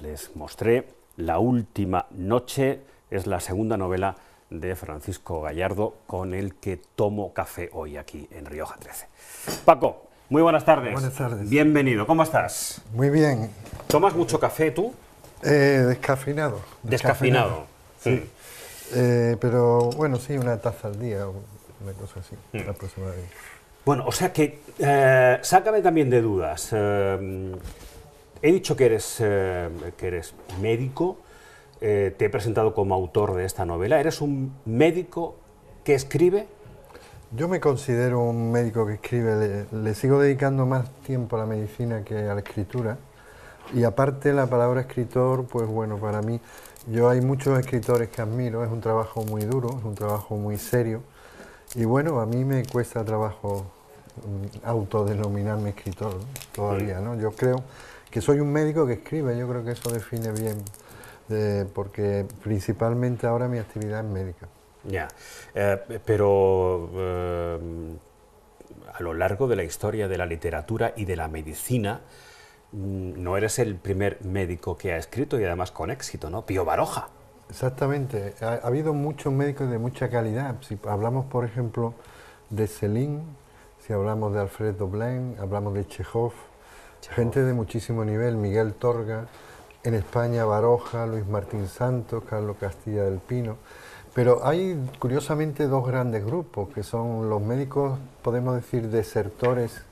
Les mostré La última noche, es la segunda novela de Francisco Gallardo con el que tomo café hoy aquí en Rioja 13. Paco, muy buenas tardes. Buenas tardes. Bienvenido, ¿cómo estás? Muy bien. ¿Tomas mucho café tú? Descafeinado. Descafeinado. Sí. Pero bueno, sí, una taza al día, una cosa así, aproximadamente. Bueno, o sea que, sácame también de dudas. He dicho que eres médico, te he presentado como autor de esta novela. ¿Eres un médico que escribe? Yo me considero un médico que escribe, le sigo dedicando más tiempo a la medicina que a la escritura. Y aparte la palabra escritor, pues bueno, para mí, hay muchos escritores que admiro, es un trabajo muy duro, es un trabajo muy serio. Y bueno, a mí me cuesta trabajo autodenominarme escritor, ¿no? Todavía, ¿no? Yo creo que soy un médico que escribe, yo creo que eso define bien, porque principalmente ahora mi actividad es médica. Ya, pero a lo largo de la historia de la literatura y de la medicina, no eres el primer médico que ha escrito y además con éxito, ¿no? Pío Baroja. Exactamente, ha habido muchos médicos de mucha calidad. Si hablamos, por ejemplo, de Céline, si hablamos de Alfred Doblin, hablamos de Chekhov, gente de muchísimo nivel, Miguel Torga, en España Baroja, Luis Martín Santos, Carlos Castilla del Pino. Pero hay, curiosamente, dos grandes grupos, que son los médicos, podemos decir, desertores,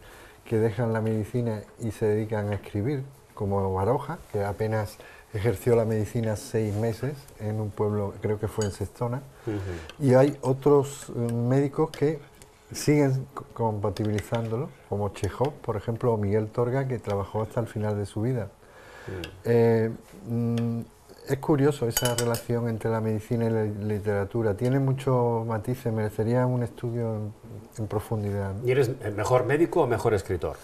que dejan la medicina y se dedican a escribir, como Baroja, que apenas ejerció la medicina 6 meses en un pueblo, creo que fue en Sestona. Y hay otros médicos que siguen compatibilizándolo, como Chekhov, por ejemplo, o Miguel Torga, que trabajó hasta el final de su vida. Es curioso esa relación entre la medicina y la literatura. Tiene muchos matices, merecería un estudio en profundidad, ¿no? ¿Y eres mejor médico o mejor escritor?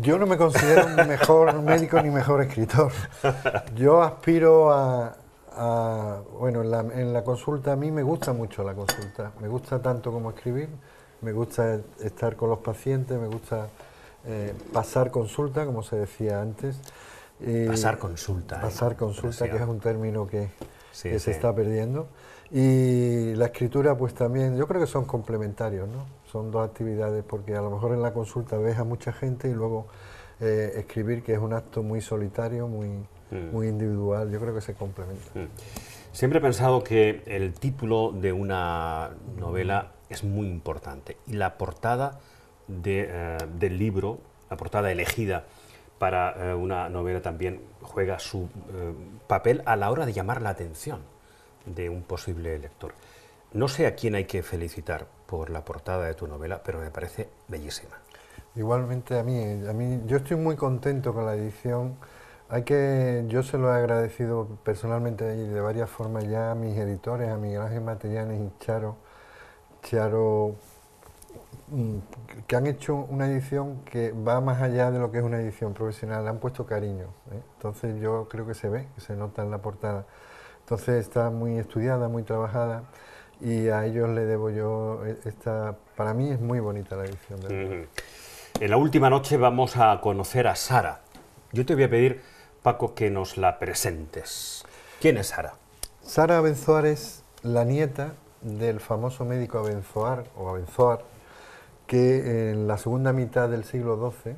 Yo no me considero mejor médico ni mejor escritor. Yo aspiro bueno, en la consulta, a mí me gusta mucho la consulta. Me gusta tanto como escribir, me gusta estar con los pacientes, me gusta pasar consulta, como se decía antes. Pasar consulta. Pasar consulta, que es un término que se está perdiendo. Y la escritura, pues también, yo creo que son complementarios, ¿no? Son dos actividades, porque a lo mejor en la consulta ves a mucha gente y luego escribir, que es un acto muy solitario, muy individual, yo creo que se complementan. Siempre he pensado que el título de una novela es muy importante y la portada del libro, la portada elegida para una novela también juega su papel a la hora de llamar la atención de un posible lector. No sé a quién hay que felicitar por la portada de tu novela, pero me parece bellísima. Igualmente a mí, yo estoy muy contento con la edición. Yo se lo he agradecido personalmente y de varias formas ya a mis editores, a Miguel Ángel Matellanes y Charo, que han hecho una edición que va más allá de lo que es una edición profesional, le han puesto cariño, ¿eh? Entonces yo creo que se ve, que se nota en la portada. Entonces está muy estudiada, muy trabajada, y a ellos le debo yo para mí es muy bonita la edición. En La última noche vamos a conocer a Sara. Yo te voy a pedir, Paco, que nos la presentes. ¿Quién es Sara? Sara Abenzoar es la nieta del famoso médico Abenzoar, que en la segunda mitad del siglo XII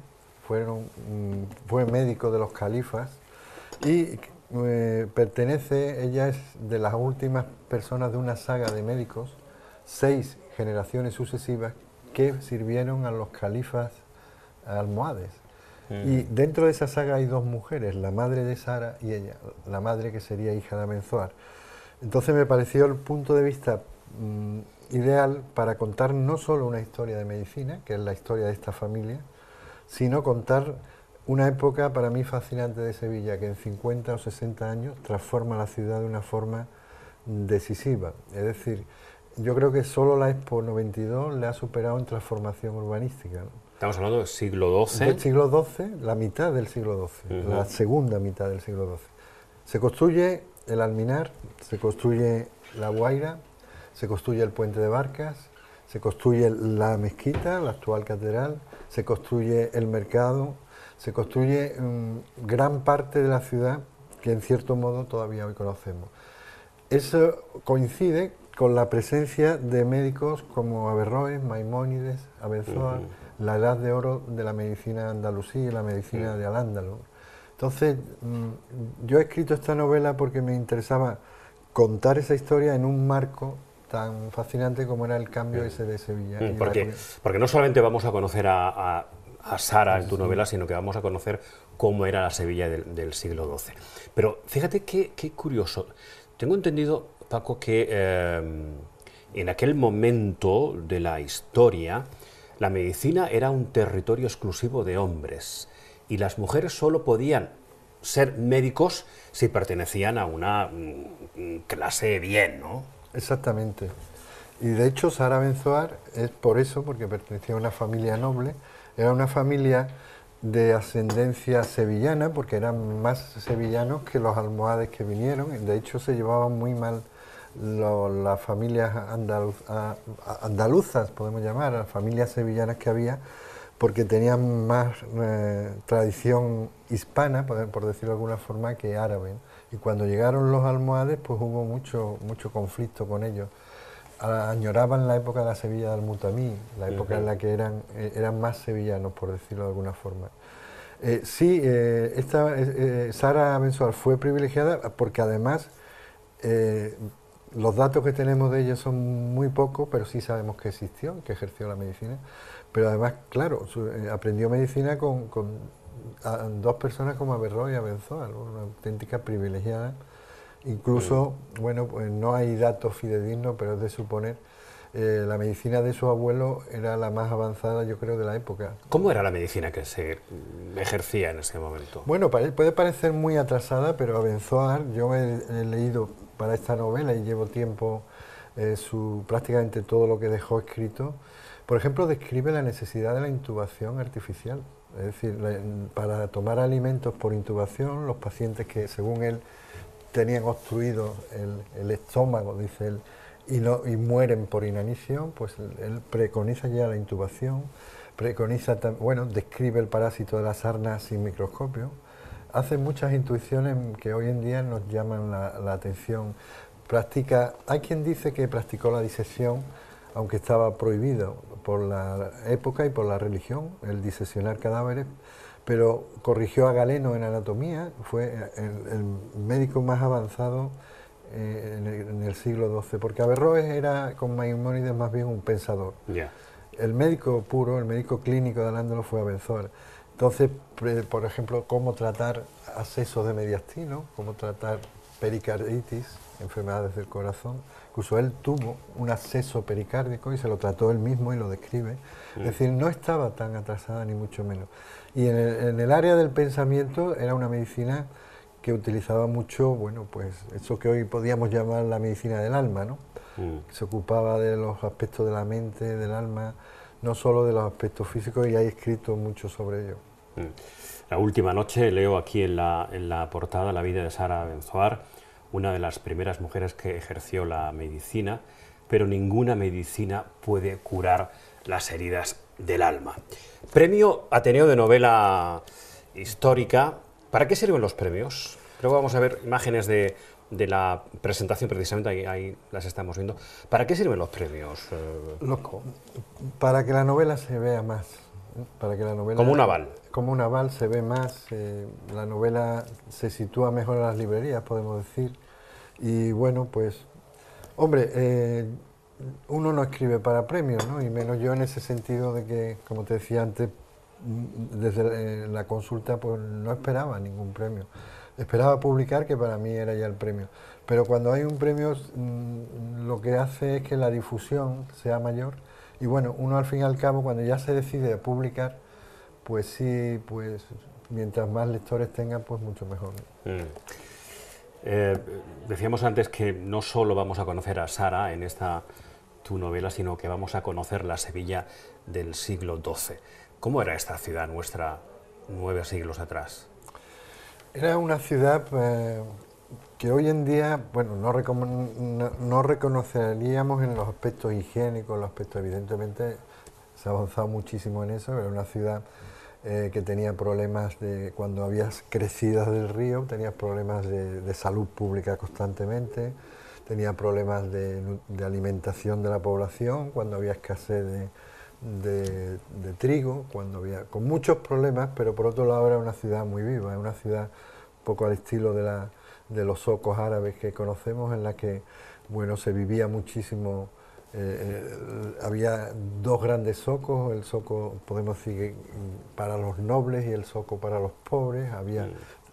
fue médico de los califas y ella es de las últimas personas de una saga de médicos, 6 generaciones sucesivas que sirvieron a los califas almohades. Y dentro de esa saga hay 2 mujeres, la madre de Sara y ella, la madre que sería hija de Abenzoar. Entonces me pareció el punto de vista ideal para contar no solo una historia de medicina, que es la historia de esta familia, sino contar una época para mí fascinante de Sevilla, que en 50 o 60 años transforma la ciudad de una forma decisiva. Es decir, yo creo que solo la Expo 92 le ha superado en transformación urbanística, ¿no? Estamos hablando del siglo XII. Del siglo XII, la mitad del siglo XII, la segunda mitad del siglo XII. Se construye el Alminar, se construye la Guaira, se construye el Puente de Barcas, se construye la mezquita, la actual catedral, se construye el mercado, se construye gran parte de la ciudad que en cierto modo todavía hoy conocemos. Eso coincide con la presencia de médicos como Averroes, Maimónides, Abenzoar, la edad de oro de la medicina andalusí y la medicina de Al-Ándalus. Entonces, yo he escrito esta novela porque me interesaba contar esa historia en un marco tan fascinante como era el cambio ese de Sevilla. Porque no solamente vamos a conocer a Sara en tu novela, sino que vamos a conocer cómo era la Sevilla del siglo XII. Pero fíjate qué curioso. Tengo entendido, Paco, que en aquel momento de la historia la medicina era un territorio exclusivo de hombres y las mujeres solo podían ser médicos si pertenecían a una clase bien, ¿no? Exactamente. Y de hecho Sara Abenzoar es por eso, porque pertenecía a una familia noble, era una familia de ascendencia sevillana, porque eran más sevillanos que los almohades que vinieron. De hecho se llevaban muy mal las familias andaluzas, podemos llamar, las familias sevillanas que había, porque tenían más tradición hispana, por decirlo de alguna forma, que árabe. Y cuando llegaron los almohades, pues hubo mucho conflicto con ellos. Añoraban la época de la Sevilla del Mutamí, la época en la que eran más sevillanos, por decirlo de alguna forma. Sara Abenzoar fue privilegiada porque además los datos que tenemos de ella son muy pocos, pero sí sabemos que existió, que ejerció la medicina. Pero además, claro, aprendió medicina con dos personas como Averroes y Abenzoar, una auténtica privilegiada. Incluso, bueno, pues no hay datos fidedignos, pero es de suponer, la medicina de su abuelo era la más avanzada, yo creo, de la época. ¿Cómo era la medicina que se ejercía en ese momento? Bueno, puede parecer muy atrasada, pero Abenzoar, yo he leído para esta novela y llevo tiempo prácticamente todo lo que dejó escrito. Por ejemplo, describe la necesidad de la intubación artificial, es decir, para tomar alimentos por intubación, los pacientes que, según él, tenían obstruido el estómago, dice él, y mueren por inanición, pues él preconiza ya la intubación, describe el parásito de la sarna sin microscopio, hace muchas intuiciones que hoy en día nos llaman la atención. Hay quien dice que practicó la disección, aunque estaba prohibido por la época y por la religión, el diseccionar cadáveres, pero corrigió a Galeno en anatomía, fue el médico más avanzado en el siglo XII, porque Averroes era, con Maimónides, más bien un pensador. El médico puro, el médico clínico de Al-Ándalus fue Abenzoar. Entonces, por ejemplo, cómo tratar abscesos de mediastino, cómo tratar pericarditis, enfermedades del corazón. Incluso él tuvo un absceso pericárdico y se lo trató él mismo y lo describe. Es decir, no estaba tan atrasada ni mucho menos. Y en el área del pensamiento era una medicina que utilizaba mucho, bueno, pues eso que hoy podríamos llamar la medicina del alma, ¿no? Se ocupaba de los aspectos de la mente, del alma, no solo de los aspectos físicos, y hay escrito mucho sobre ello. La última noche leo aquí en la portada la vida de Sara Abenzoar, una de las primeras mujeres que ejerció la medicina, pero ninguna medicina puede curar las heridas del alma. Premio Ateneo de Novela Histórica. ¿Para qué sirven los premios? Luego vamos a ver imágenes de la presentación, precisamente ahí las estamos viendo. ¿Para qué sirven los premios? Para que la novela se vea más. Para que la novela, como un aval. Como un aval, se ve más, la novela se sitúa mejor en las librerías, podemos decir. Y bueno, pues, hombre, uno no escribe para premios, ¿no? Y menos yo en ese sentido de que, como te decía antes, desde la consulta pues no esperaba ningún premio. Esperaba publicar, que para mí era ya el premio. Pero cuando hay un premio, lo que hace es que la difusión sea mayor. Y bueno, uno al fin y al cabo, cuando ya se decide a publicar, pues sí, pues mientras más lectores tengan, pues mucho mejor. Decíamos antes que no solo vamos a conocer a Sara en esta tu novela, sino que vamos a conocer la Sevilla del siglo XII. ¿Cómo era esta ciudad nuestra 9 siglos atrás? Era una ciudad que hoy en día, bueno, no reconoceríamos en los aspectos higiénicos, los aspectos, evidentemente se ha avanzado muchísimo en eso, era una ciudad que tenía problemas cuando habías crecidas del río, tenías problemas de salud pública constantemente, tenía problemas de alimentación de la población, cuando había escasez de trigo, con muchos problemas, pero por otro lado era una ciudad muy viva, es una ciudad un poco al estilo de los zocos árabes que conocemos, en la que bueno, se vivía muchísimo. Había dos grandes zocos, el zoco, podemos decir, para los nobles y el zoco para los pobres. Había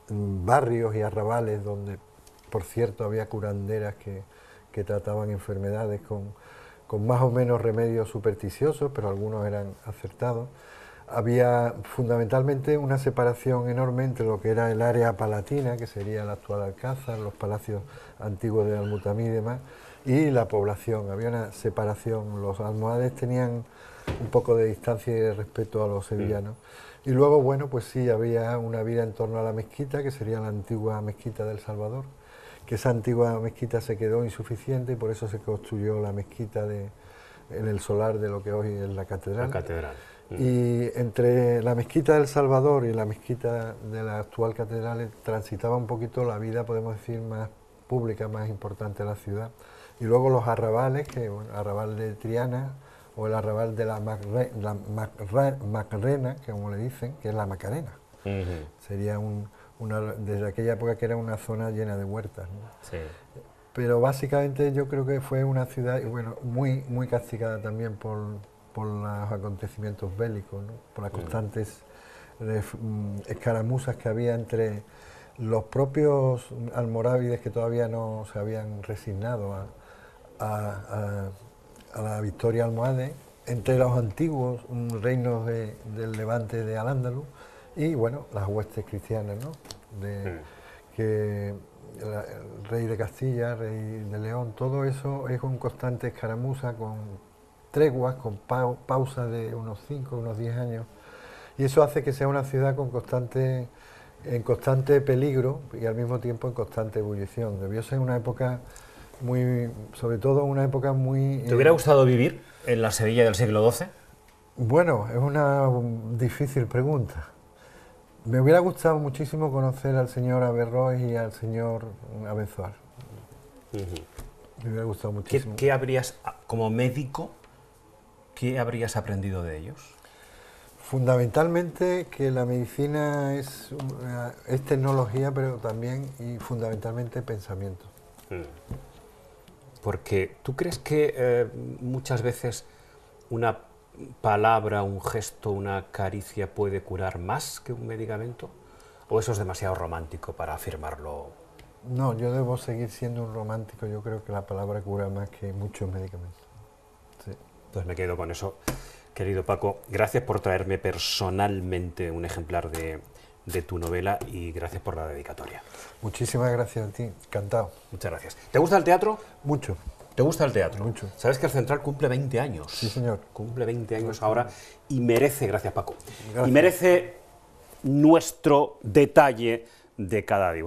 barrios y arrabales donde, por cierto, había curanderas que trataban enfermedades con más o menos remedios supersticiosos, pero algunos eran acertados. Había fundamentalmente una separación enorme entre lo que era el área palatina, que sería el actual Alcázar, los palacios antiguos de Almutamí y demás, y la población. Había una separación, los almohades tenían un poco de distancia y de respeto a los sevillanos. Y luego, bueno, pues sí, había una vida en torno a la mezquita, que sería la antigua mezquita del Salvador, que esa antigua mezquita se quedó insuficiente y por eso se construyó la mezquita en el solar de lo que hoy es la catedral. La catedral. Y entre la mezquita del Salvador y la mezquita de la actual catedral transitaba un poquito la vida, podemos decir, más pública, más importante de la ciudad. Y luego los arrabales, que bueno, arrabal de Triana o el arrabal de la Macarena, que como le dicen, que es la Macarena. Sería desde aquella época que era una zona llena de huertas, ¿no? Sí. Pero básicamente yo creo que fue una ciudad, bueno, muy, muy castigada también por los acontecimientos bélicos, ¿no? Por las constantes escaramuzas que había entre los propios almorávides que todavía no se habían resignado a la victoria almohade, entre los antiguos reinos del Levante de Al-Ándalus y bueno, las huestes cristianas, ¿no? Que el rey de Castilla, rey de León, todo eso es un constante escaramuza con treguas, con pausas de unos 5, unos 10 años, y eso hace que sea una ciudad en constante peligro y al mismo tiempo en constante ebullición. Debió ser una época sobre todo una época muy... ¿Te hubiera gustado vivir en la Sevilla del siglo XII? Bueno, es una difícil pregunta. Me hubiera gustado muchísimo conocer al señor Averroes y al señor Abenzoar. Me hubiera gustado muchísimo. ¿Qué habrías, como médico, qué habrías aprendido de ellos? Fundamentalmente que la medicina es tecnología, pero también y fundamentalmente pensamiento. Porque ¿tú crees que muchas veces una palabra, un gesto, una caricia puede curar más que un medicamento? ¿O eso es demasiado romántico para afirmarlo? No, yo debo seguir siendo un romántico. Yo creo que la palabra cura más que muchos medicamentos. Sí. Pues me quedo con eso. Querido Paco, gracias por traerme personalmente un ejemplar de tu novela y gracias por la dedicatoria. Muchísimas gracias a ti, encantado. Muchas gracias. ¿Te gusta el teatro? Mucho. ¿Te gusta el teatro? Mucho. ¿Sabes que el Central cumple 20 años? Sí, señor. Cumple 20 años ahora y merece, gracias Paco, Gracias. y merece nuestro detalle de cada día.